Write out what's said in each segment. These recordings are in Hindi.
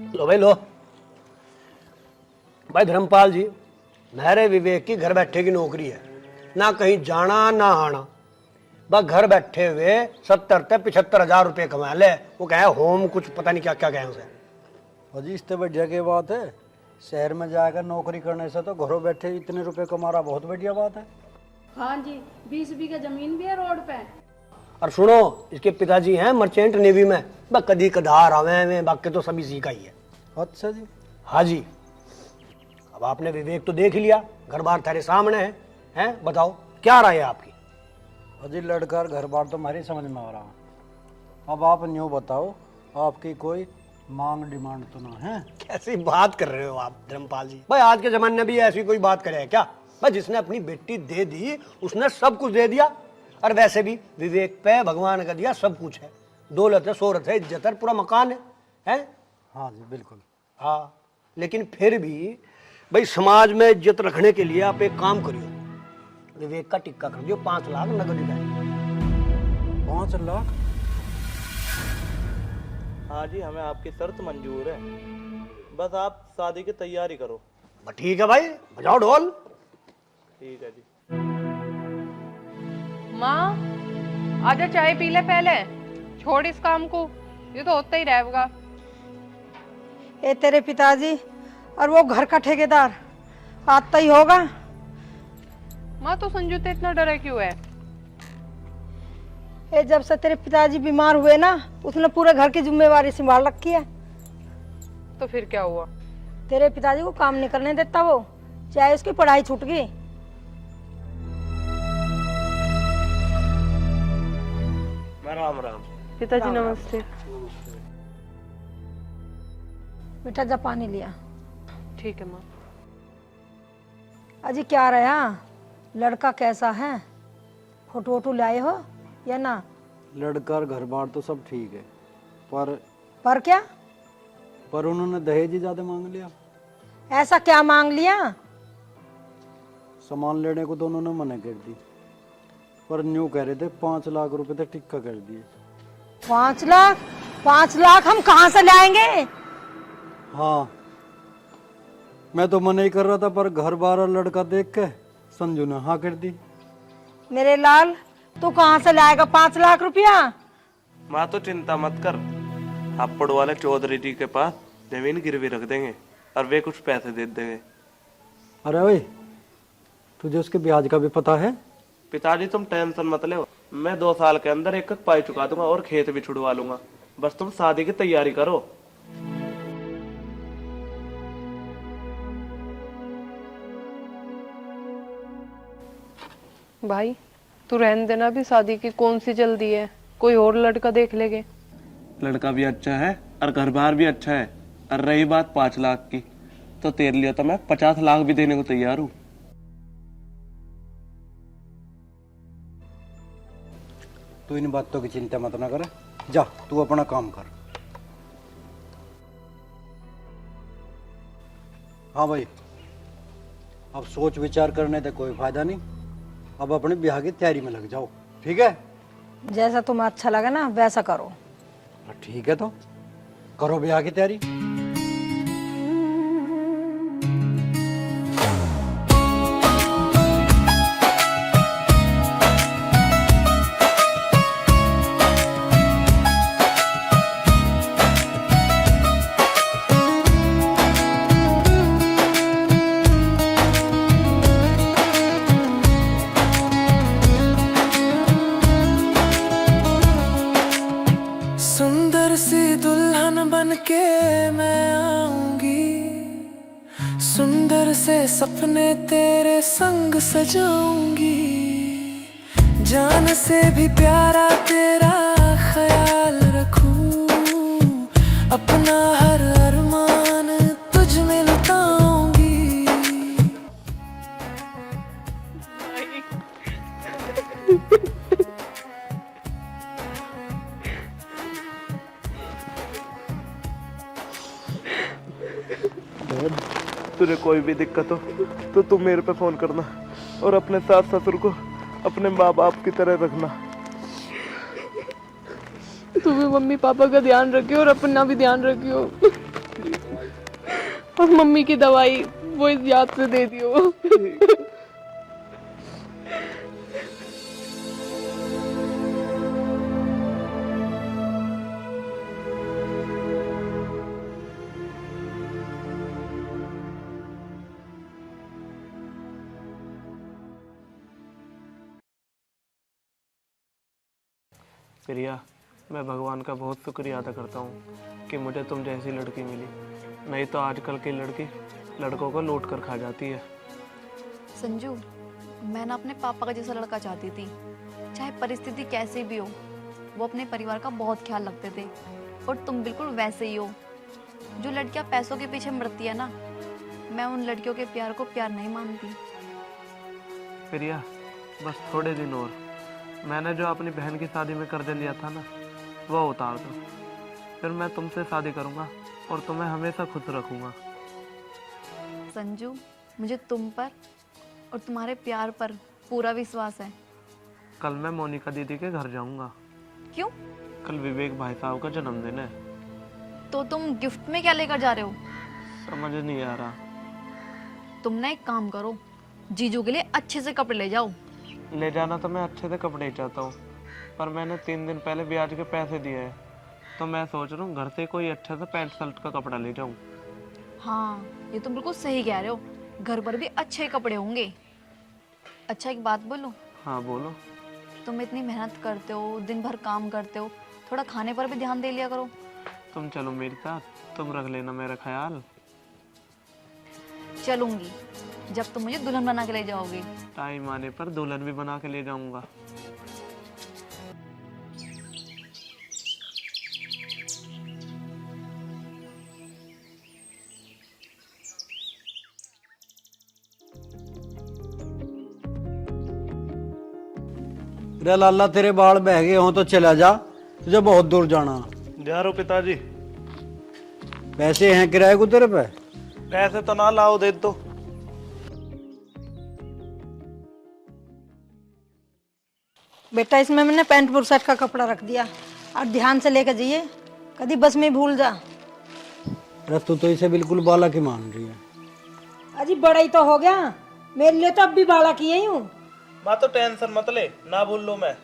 लो भाई लो। भाई धर्मपाल जी, मेरे विवेक की घर बैठे की नौकरी है, ना कहीं जाना ना आना, बस घर बैठे हुए 70 से 75 हजार रुपये कमा ले। वो कहे होम कुछ पता नहीं क्या क्या कहे उसे। अजी इससे बढ़िया की बात है, शहर में जाकर नौकरी करने से तो घरों बैठे इतने रुपए कमा रहा, बहुत बढ़िया बात है। हाँ जी, 20 बीघा जमीन भी है रोड पे। और सुनो, इसके पिताजी हैं मर्चेंट नेवी में, बस कदी कदार आवे में, बाकी तो सभी इसी का ही है। अच्छा जी। हाँ जी। अब आपने विवेक तो देख लिया, घर बार तेरे सामने है, हैं? बताओ क्या राय है आपकी? अजी लड़का घर बार तो हमारी समझ में आ रहा। अब आप न्यू बताओ, आपकी कोई मांग डिमांड तो ना है? कैसी बात कर रहे हो आप धर्मपाल जी? भाई आज के जमाने में भी ऐसी कोई बात करे है क्या? भाई जिसने अपनी बेटी दे दी उसने सब कुछ दे दिया। और वैसे भी विवेक पे भगवान का दिया सब कुछ है, दौलत है, शोहरत है, इज्जत है, पूरा मकान है? हाँ जी बिल्कुल। हाँ, लेकिन फिर भी भाई समाज में इज्जत रखने के लिए आप एक काम करियो, विवेक का टिक्का कर दियो, 5 लाख नगद दे। 5 लाख? हाँ जी, हमें आपकी शर्त मंजूर है, बस आप शादी की तैयारी करो। ठीक है भाई, बजाओ ढोल। ठीक है जी। माँ आजा चाय पी ले पहले, छोड़ इस काम को, ये तो होता ही रहेगा। ये तेरे पिताजी और वो घर का ठेकेदार आता ही होगा। माँ तो संजू तो इतना डरा क्यों है? ये जब से तेरे पिताजी बीमार हुए ना, उसने पूरे घर की जिम्मेवारी संभाल रखी है। तो फिर क्या हुआ? तेरे पिताजी को काम नहीं करने देता वो, चाहे उसकी पढ़ाई छूट गई। राम राम। पिताजी नमस्ते। बेटा जा पानी लिया। ठीक है माँ। अजी क्या रहा, लड़का कैसा है? फोटो वोटो लाए हो या ना? लड़का और घर बार तो सब ठीक है, पर क्या? पर उन्होंने दहेज ही ज्यादा मांग लिया। ऐसा क्या मांग लिया? सामान लेने को तो उन्होंने मना कर दी, पर न्यू कह रहे थे 5 लाख रुपए तक टिक्का कर दिए। 5 लाख? 5 लाख हम कहाँ से लाएंगे? हाँ मैं तो मना ही कर रहा था, पर घर बार और लड़का देख के संजू ने हाँ कर दी। मेरे लाल तू कहाँ से लाएगा 5 लाख रुपया? माँ तो चिंता मत कर, हापड़ वाले चौधरी जी के पास जमीन गिरवी रख देंगे और वे कुछ पैसे दे देंगे। अरे भाई तुझे उसके ब्याज का भी पता है? पिताजी तुम टेंशन मत लो, मैं 2 साल के अंदर एक पाई चुका दूंगा और खेत भी छुड़वा लूंगा, बस तुम शादी की तैयारी करो। भाई तू रहने देना, भी शादी की कौन सी जल्दी है, कोई और लड़का देख लेंगे। लड़का भी अच्छा है और घर बार भी अच्छा है, और रही बात 5 लाख की, तो तेरे लिए तो मैं 50 लाख भी देने को तैयार हूँ। तू इन बातों की चिंता मत ना कर, जा तू अपना काम कर। हाँ भाई, अब सोच विचार करने से कोई फायदा नहीं, अब अपने ब्याह की तैयारी में लग जाओ, ठीक है? जैसा तुम्हें अच्छा लगे ना वैसा करो। ठीक है तो करो ब्याह की तैयारी। सुंदर सी दुल्हन बनके मैं आऊंगी, सुंदर से सपने तेरे संग सजाऊंगी, जान से भी प्यारा तेरा ख्याल रखूं, अपना हर अरमान तुझ में लुटाऊंगी। तुझे कोई भी दिक्कत हो तो तुम मेरे पे फोन करना और अपने सास ससुर को अपने माँ बाप की तरह रखना। तुम भी मम्मी पापा का ध्यान रखियो और अपना भी ध्यान रखियो। और मम्मी की दवाई वो इस याद से दे दियो। प्रिया, मैं भगवान का बहुत शुक्रिया अदा करता हूँ कि मुझे तुम जैसी लड़की मिली, नहीं तो आजकल की लड़की लड़कों को लूट कर खा जाती है। संजू, मैं ना अपने पापा का जैसा लड़का चाहती थी। चाहे परिस्थिति कैसी भी हो, वो अपने परिवार का बहुत ख्याल रखते थे। और तुम बिल्कुल वैसे ही हो। जो लड़कियां पैसों के पीछे मरती है ना, मैं उन लड़कियों के प्यार को प्यार नहीं मानती। प्रिया, बस थोड़े दिन और, मैंने जो अपनी बहन की शादी में कर्ज लिया था ना, वो उतार दो। फिर मैं तुमसे शादी करूँगा और तुम्हें हमेशा खुश रखूँगा। संजू, मुझे तुम पर और तुम्हारे प्यार पर पूरा विश्वास है। कल मैं मोनिका दीदी के घर जाऊँगा। क्यों? कल विवेक भाई साहब का जन्मदिन है। तो तुम गिफ्ट में क्या लेकर जा रहे हो? समझ नहीं आ रहा। तुम ना एक काम करो, जीजू के लिए अच्छे से कपड़े ले जाओ। ले जाना तो मैं अच्छे से कपड़े ही चाहता हूँ, पर मैंने 3 दिन पहले ब्याज के पैसे दिए हैं, तो मैं सोच रहा हूँ घर से कोई अच्छा सा पैंट शर्ट का कपड़ा ले जाऊँ। हाँ, ये तुम बिल्कुल सही कह रहे हो। घर पर भी अच्छे कपड़े होंगे। अच्छा, एक बात बोलो। हाँ बोलो। तुम इतनी मेहनत करते हो, दिन भर काम करते हो, थोड़ा खाने पर भी ध्यान दे लिया करो। तुम चलो मेरे साथ, तुम रख लेना मेरा ख्याल। चलूंगी, जब तुम मुझे दुल्हन बना के ले जाओगे। टाइम आने पर दुल्हन भी बना के ले जाऊंगा। रे लाला, तेरे बाल बह गए हों तो चला जा, तुझे बहुत दूर जाना। जा रहा पिताजी। पैसे हैं किराए को तेरे पे? पैसे तो ना लाओ, दे दो। बेटा, इसमें मैंने पैंट बुरशर्ट का कपड़ा रख दिया और ध्यान से लेकर जाइए, कभी बस में भूल जा। अरे तू तो इसे बिल्कुल बालक ही मान रही है। अजी बड़ा ही तो हो गया, मेरे लिए तो अब भी बालक ही हूँ। माँ तो टेंशन मत ले, ना भूल लो मैं।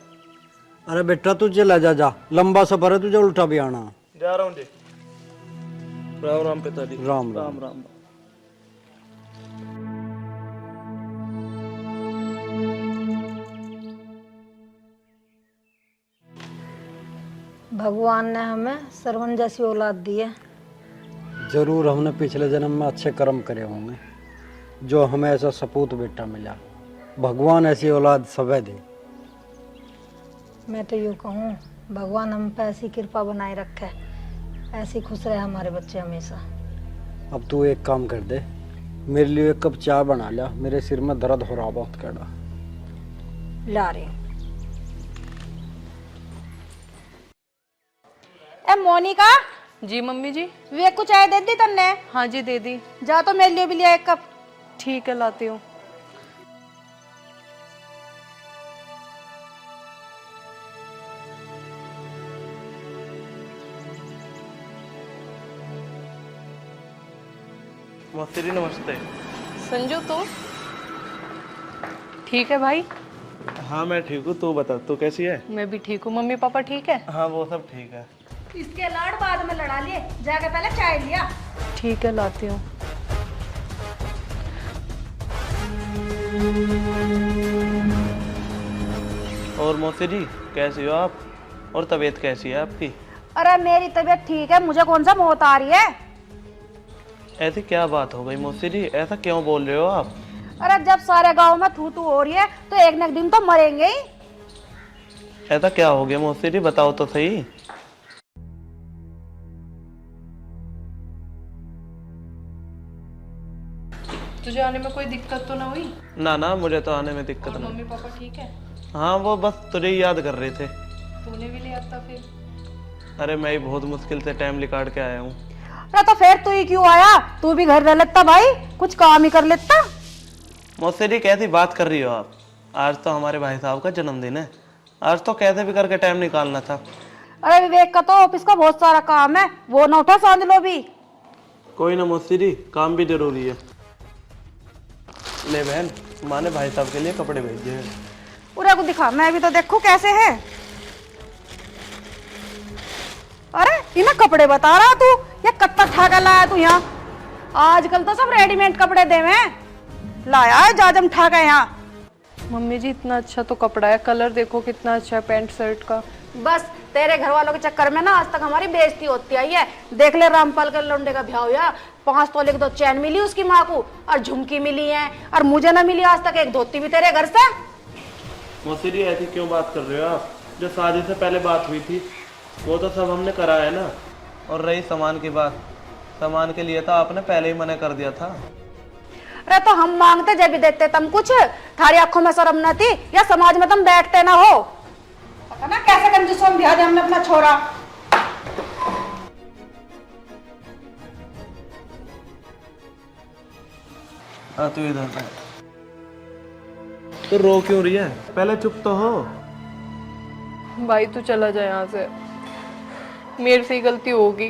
अरे बेटा तू चला जा, जा लंबा सफर है, तुझे उल्टा भी आना। जा रहा हूँ जी। राम राम पिताजी। राम राम राम। भगवान ने हमें सरवन जैसी औलाद दी है। जरूर हमने पिछले जन्म में अच्छे कर्म करे होंगे, जो हमें ऐसा सपूत बेटा मिला। भगवान ऐसी औलाद सबे दे। मैं तो यूँ कहूँ, भगवान हम पे ऐसी कृपा बनाए रखे, ऐसी खुश रहे हमारे बच्चे हमेशा। अब तू एक काम कर दे, मेरे लिए एक कप चाय बना लिया, मेरे सिर में दर्द हो रहा बहुत कड़ा। ला रही हूँ। ए मोनिका, जी मम्मी जी। वे कुछ चाय दे दी तन्ने? हाँ जी दे दी। जा तो मेरे लिए भी लिया एक कप। ठीक है, लाती हूँ। मौसी जी नमस्ते। संजू तो ठीक है भाई? हाँ मैं ठीक हूँ, तू बता तू कैसी है? मैं भी ठीक हूँ। मम्मी पापा ठीक है? हाँ वो सब ठीक है। इसके लाड बाद में लड़ा लिए, जाके पहले चाय लिया। ठीक है, लाती हूँ। और मौसी जी कैसी हो आप, और तबीयत कैसी है आपकी? अरे मेरी तबीयत ठीक है, मुझे कौन सा मौत आ रही है? ऐसी क्या बात हो गई मौसी जी, ऐसा क्यों बोल रहे हो आप? अरे जब सारे गांव में थू थू हो रही है तो एक न एक दिन तो मरेंगे ही। ऐसा क्या हो गया मौसी जी, बताओ तो सही। तुझे आने में कोई दिक्कत तो ना हुई? ना ना, मुझे तो आने में दिक्कत और नहीं। मम्मी पापा ठीक है? हाँ वो बस तुझे ही याद कर रहे थे। तूने भी ले आता फिर? अरे मैं ही बहुत मुश्किल से टाइम निकाल के आया हूँ। अरे तो फिर तू ही क्यों आया? तू भी घर रह लेता भाई, कुछ काम ही कर लेता। मौसी जी कैसी बात कर रही हो आप? आज तो हमारे भाई साहब का जन्मदिन है, आज तो कैसे भी करके टाइम निकालना था। अरे विवेक का तो ऑफिस का बहुत सारा काम है, वो ना उठा सांझ लो भी। कोई ना मौसी जी, काम भी जरूरी है। ले बहन, माँ ने भाई साहब के लिए कपड़े भेजे हैं। पूरा को दिखा, मैं भी तो देखूं कैसे है। अरे इन्हें कपड़े बता रहा तू, ये कत्ता ठाका लाया तू यहाँ? आजकल तो सब रेडीमेड कपड़े देवे लाया है जाजम ठाका यहाँ। मम्मी जी इतना अच्छा तो कपड़ा है, कलर देखो कितना अच्छा है पैंट शर्ट का। बस तेरे घर वालों के चक्कर में ना आज तक हमारी बेइज्जती होती आई है। देख ले रामपाल के लौंडे का ब्याह हुआ, 5 तोले की तो चैन मिली उसकी माँ को, और झुमकी मिली है, और मुझे ना मिली आज तक एक धोती भी तेरे घर से। मौसी जी ऐसी क्यों बात कर रहे हो आप? जो शादी से पहले बात हुई थी वो तो सब हमने करा है ना। और रही सामान की बात, सामान के लिए तो आपने पहले ही मना कर दिया था। अरे तो हम मांगते जब भी देते तुम कुछ, थारी आंखों में शर्म न थी या समाज में तुम बैठते ना हो? पता ना कैसे कंजूसों में ब्याह दिया हमने अपना छोरा। हाँ तू इधर है। तो रो क्यों रही है? पहले चुप तो हो। भाई तू चला जा यहाँ से, मेरे से ही गलती होगी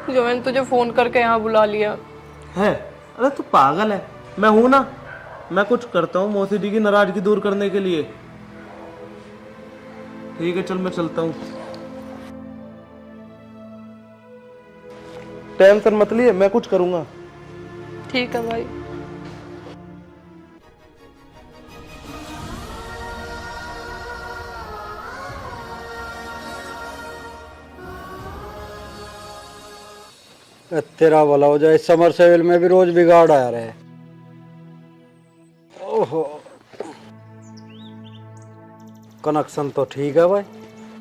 जो मैंने तुझे फोन करके यहाँ बुला लिया है। अरे तू पागल है, मैं हूं ना, मैं कुछ करता हूँ मौसी जी की नाराजगी दूर करने के लिए। ठीक है चल मैं चलता हूँ। टेंशन मत लिए, मैं कुछ करूंगा। ठीक है भाई। तेरा भला हो जाए, समर सेविल में भी रोज बिगाड़ आ रहे हैं। ओहो, कनेक्शन तो ठीक है भाई,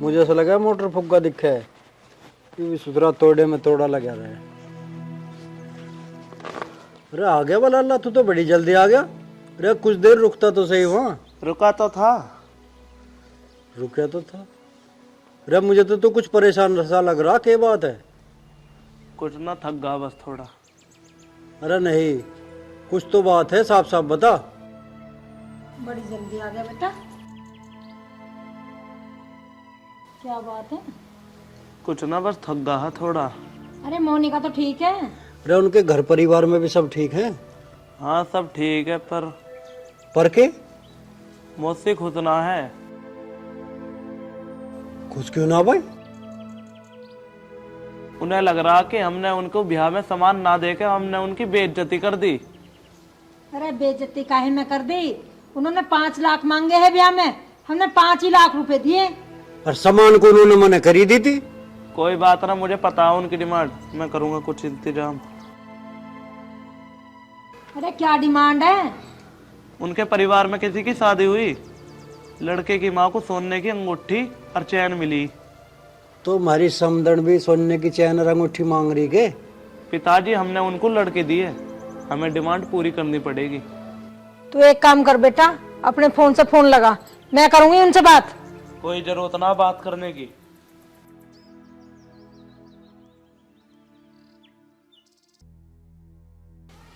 मुझे ऐसा लगा मोटर फुग्गा दिखे है, ये भी सुधरा तोड़े में तोड़ा लगा रहा है। अरे आ गया भला अल्लाह, तू तो बड़ी जल्दी आ गया। अरे कुछ देर रुकता तो सही वहाँ। रुका तो था। रुका तो था। अरे मुझे तो तू कुछ परेशान सा लग रहा, क्या बात है? कुछ ना, थक गया बस थोड़ा। अरे नहीं, कुछ तो बात है, साफ साफ बता। बड़ी जल्दी आ गया बेटा, क्या बात है? कुछ ना, बस थक गया थोड़ा। अरे मोनिका तो ठीक है? अरे उनके घर परिवार में भी सब ठीक है? हाँ सब ठीक है, पर के मौसी खुश ना है। कुछ क्यों ना भाई? उन्हें लग रहा कि हमने उनको ब्याह में सामान ना देके हमने उनकी बेइज्जती कर दी। अरे बेइज्जती काहे में कर दी? उन्होंने 5 लाख मांगे हैं ब्याह में, हमने 5 ही लाख रुपए दिए। और सामान को उन्होंने मना करी दी थी। कोई बात ना, मुझे पता है उनकी डिमांड, मैं करूंगा कुछ इंतजाम। अरे क्या डिमांड है? उनके परिवार में किसी की शादी हुई, लड़के की माँ को सोने की अंगूठी और चैन मिली। तो हमारी समदन भी सोने की चैन और अंगूठी मांग रही के? पिताजी हमने उनको लड़के दिए, हमें डिमांड पूरी करनी पड़ेगी। तू एक काम कर बेटा, अपने फोन से फोन लगा, मैं करूंगी उनसे बात। कोई जरूरत ना बात करने की।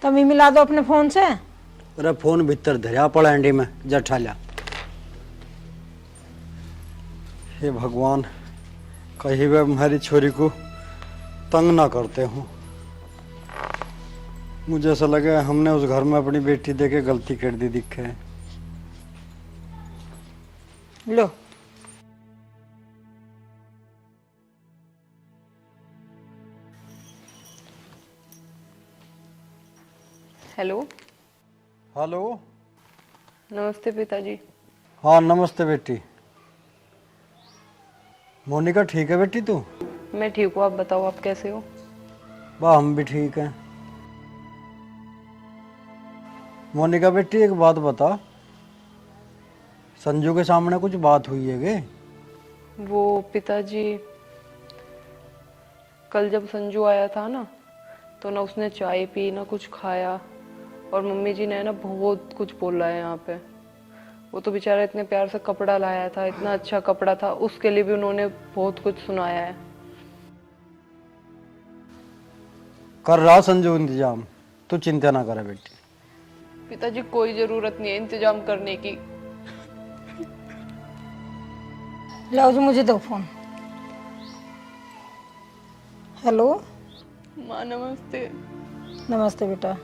तभी मिला दो अपने फोन से। अरे फोन भीतर धरिया पड़ा एंडी में, जठा लिया। हे भगवान, कहीं वे हमारी छोरी को तंग ना करते हो। मुझे ऐसा लगा हमने उस घर में अपनी बेटी देके गलती कर दी दिखे। लो हेलो। हेलो। नमस्ते पिताजी। हाँ नमस्ते बेटी। मोनिका ठीक है बेटी तू? मैं ठीक हूँ, आप बताओ आप कैसे हो? वाह हम भी ठीक हैं। मोनिका बेटी एक बात बता, संजू के सामने कुछ बात हुई है गे? वो पिताजी, कल जब संजू आया था ना, तो ना उसने चाय पी ना कुछ खाया, और मम्मी जी ने ना बहुत कुछ बोला है यहाँ पे। वो तो बेचारा इतने प्यार से कपड़ा लाया था, इतना अच्छा कपड़ा था, उसके लिए भी उन्होंने बहुत कुछ सुनाया है। कर रहा संजू इंतजाम, तू चिंता ना करे बेटी। पिताजी कोई जरूरत नहीं है इंतजाम करने की। लाओ जी, मुझे दो फोन। हेलो। माँ नमस्ते। नमस्ते बेटा।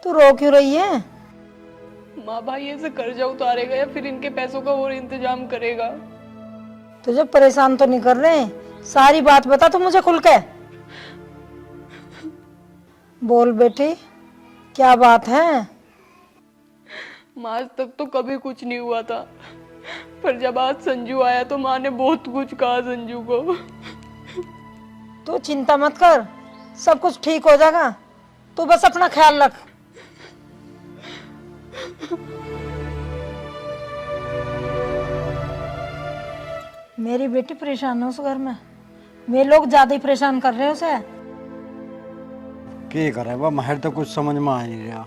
तू रो क्यों रही है? माँ भाई ऐसे कर्जा उतारेगा या फिर इनके पैसों का और इंतजाम करेगा? तुझे परेशान तो नहीं कर रहे? सारी बात बता तू मुझे खुल के। बोल बेटी, क्या बात है? माँ आज तक तो कभी कुछ नहीं हुआ था, पर जब आज संजू आया तो माँ ने बहुत कुछ कहा संजू को। तू चिंता मत कर, सब कुछ ठीक हो जाएगा, तू बस अपना ख्याल रख। मेरी बेटी परेशान है उस घर में, मेरे लोग ज्यादा ही परेशान कर रहे हैं उसे। क्या करे वह माहिर तो कुछ समझ में आ नहीं रहा।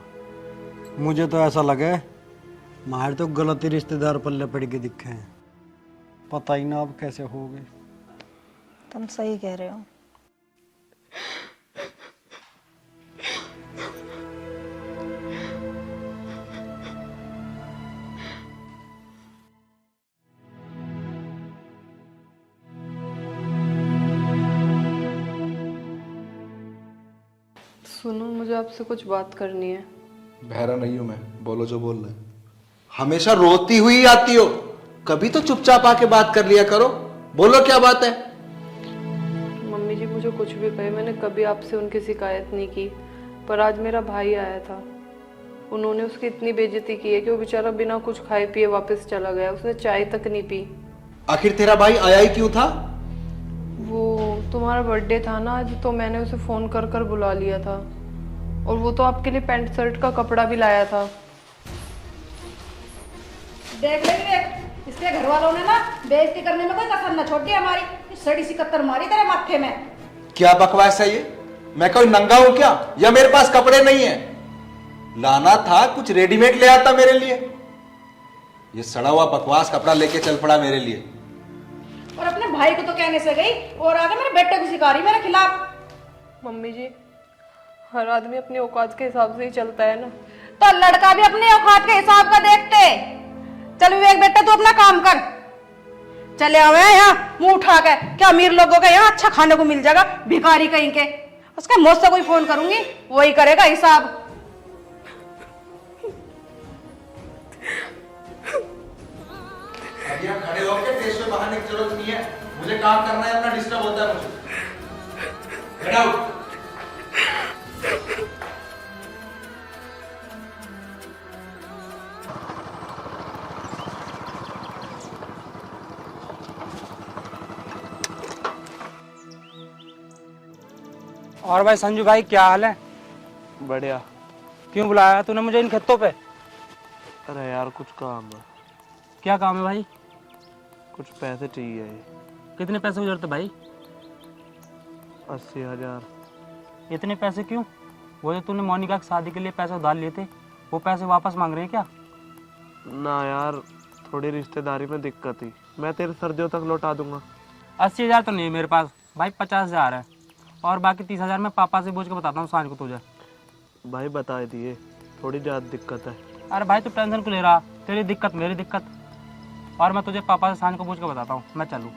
मुझे तो ऐसा लगे माहिर तो गलती रिश्तेदार पल्ले पड़ के दिखे हैं। पता ही ना अब कैसे हो गए। तुम सही कह रहे हो। सुनो, मुझे आपसे कुछ बात करनी है। बहरा नहीं हूं मैं, बोलो जो बोल रहे। हमेशा रोती हुई आती हो, कभी तो चुपचाप आके बात कर लिया करो। बोलो क्या बात है? मम्मी जी मुझे कुछ भी कहे, मैंने कभी आपसे उनकी शिकायत नहीं की, पर आज मेरा भाई आया था, उन्होंने उसकी इतनी बेइज्जती की है कि वो बेचारा बिना कुछ खाए पिए वापस चला गया, उसने चाय तक नहीं पी। आखिर तेरा भाई आया ही क्यों था? वो तुम्हारा बर्थडे था ना आज, तो मैंने उसे फोन कर कर बुला लिया था, और वो तो आपके लिए पैंट शर्ट का कपड़ा भी लाया था। देख ले विवेक, इसके घर वालों ने ना बेइज्जती करने में कोई कसर न छोड़ी हमारी। सड़ी सी कत्तर मारी तेरे माथे में। क्या बकवास है ये? मैं कोई नंगा हूं क्या, या मेरे पास कपड़े नहीं है? लाना था कुछ रेडीमेड ले आता मेरे लिए। ये सड़ा हुआ बकवास कपड़ा लेके चल पड़ा मेरे लिए। और अपने भाई को तो कहने से गई और आगे मेरे बेटे को सिखा रही मेरे खिलाफ। मम्मी जी, हर आदमी अपनी औकात के हिसाब से ही चलता है ना। तो लड़का भी अपनी औकात के हिसाब का देखते। चल विवेक बेटा, तू अपना काम कर। चले आवे यहाँ मुंह उठा के, क्या अमीर लोगों के यहाँ अच्छा खाने को मिल जाएगा, भिखारी कहीं के। उसके मुझसे कोई फोन करूंगी, वही करेगा हिसाब। अभी आप खड़े होकर फेस पे बहाने की जरूरत नहीं है, मुझे काम करना है, अपना डिस्टर्ब होता है मुझे। Get out! और भाई संजू भाई, क्या हाल है? बढ़िया। क्यों बुलाया तूने मुझे इन खेतों पे? अरे यार कुछ काम है। क्या काम है भाई? कुछ पैसे चाहिए। कितने पैसे की जरूरत है भाई? 80,000। इतने पैसे क्यों? वो जो तूने मोनिका की शादी के लिए पैसे उधार लिए थे, वो पैसे वापस मांग रहे हैं क्या? ना यार, थोड़ी रिश्तेदारी में दिक्कत थी, मैं तेरे सर्दियों तक लौटा दूंगा। 80,000 तो नहीं है मेरे पास भाई, 50,000 है, और बाकी 30,000 मैं पापा से पूछ के बताता हूँ सांझ को तुझे। भाई बता दिए, थोड़ी ज़्यादा दिक्कत है। अरे भाई तू टेंशन क्यों ले रहा? तेरी दिक्कत मेरी दिक्कत, और मैं तुझे पापा से सांझ को पूछ के बताता हूँ। मैं चलूँ?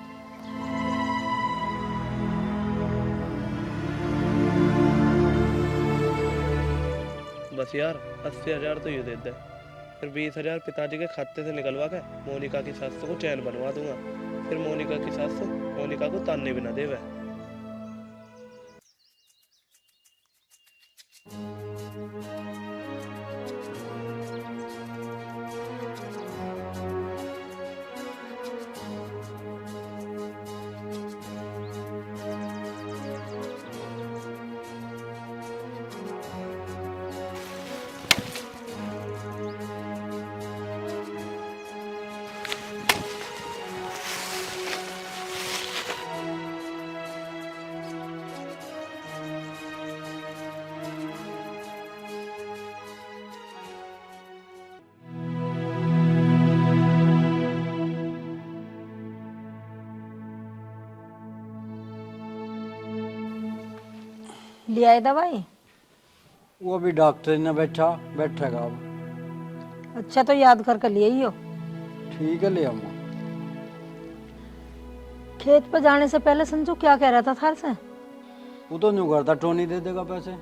बस यार 80,000 तो ये दे दे, फिर 20,000 पिताजी के खाते से निकलवा के मोनिका की सास को चैन बनवा दूंगा। फिर मोनिका की सास मोनिका को तानने भी ना देवे। ले आए दवाई? वो भी डॉक्टर ने बैठेगा अब। अच्छा तो याद करके लिए ही हो। ठीक है ले आऊंगा। खेत पर जाने से पहले संजू क्या कह रहा था थार से? वो तो नहीं करता, टोनी दे देगा पैसे।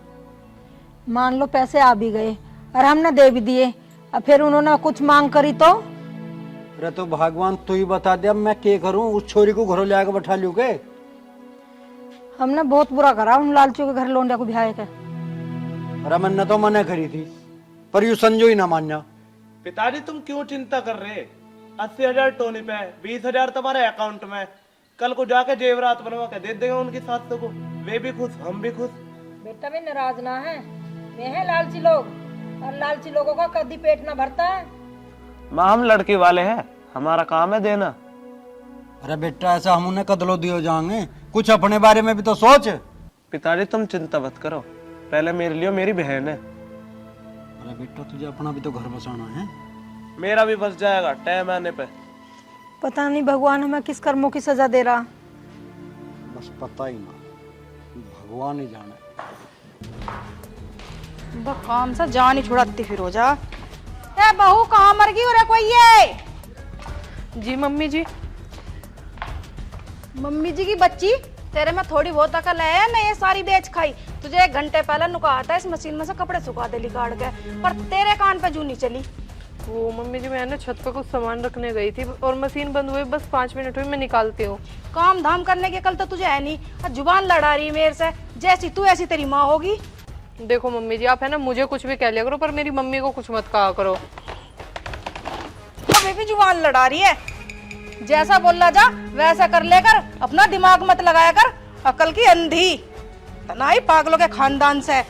मान लो पैसे आ भी गए और हमने दे भी दिए, अब फिर उन्होंने कुछ मांग करी तो? अरे तो भगवान तू ही बता दे, अब मैं क्या करूं? उस छोरी को घरों ले आकर बैठा लूं के? हमने बहुत बुरा करा उन लालचू के घर लौंडिया को ब्याह के। अरे मैंने तो मना करी थी, पर यू संजू ही ना मान्या। पिताजी तुम क्यों चिंता कर रहे? 80,000 टोनी पे, 20,000 तुम्हारे अकाउंट में। कल को जाके जेवरात बनवा के दे देंगे उनकी सासों को, वे भी खुश, हम भी खुश। बेटा भी नाराज ना है, वे हैं लालची लोग, और लालची लोगों का कभी पेट ना भरता है। माँ हम लड़के वाले हैं, हमारा काम है देना। अरे बेटा ऐसा हम उन्हें कदलो दियो जाएंगे, कुछ अपने बारे में भी तो सोच। पिताजी तुम चिंता मत करो, पहले मेरे लिए मेरी बहन है। अरे बेटा तुझे अपना भी तो घर बसाना है। मेरा भी बस जाएगा टाइम आने पे। पता नहीं भगवान हमें किस कर्मों की सजा दे रहा। बस पता ही ना, भगवान ही जाने। काम से जान ही छुड़ाती फिर हो जा। ए बहू कहाँ मर गई? और कोई है? जी मम्मी जी। मम्मी जी की बच्ची, तेरे में थोड़ी बहुत अकल है ना? ये सारी बेच खाई। तुझे 1 घंटे पहले नुका था इस मशीन में से कपड़े सुखा दे काट के, पर तेरे कान पे जू नहीं चली। वो मम्मी जी मैं ना छत पे कुछ सामान रखने गई थी और मशीन बंद हुई, बस 5 मिनट हुई, मैं निकालती हूँ। काम धाम करने की अकल तो तुझे है नहीं, और जुबान लड़ा रही मेरे से। जैसी तू ऐसी तेरी माँ होगी। देखो मम्मी जी आप है ना मुझे कुछ भी कह लिया करो, पर मेरी मम्मी को कुछ मत कहा करो। अभी भी जुबान लड़ा रही है। जैसा बोलना जा वैसा कर लेकर, अपना दिमाग मत लगाया कर। अकल की अंधी, तनाई पागलों के खानदान से।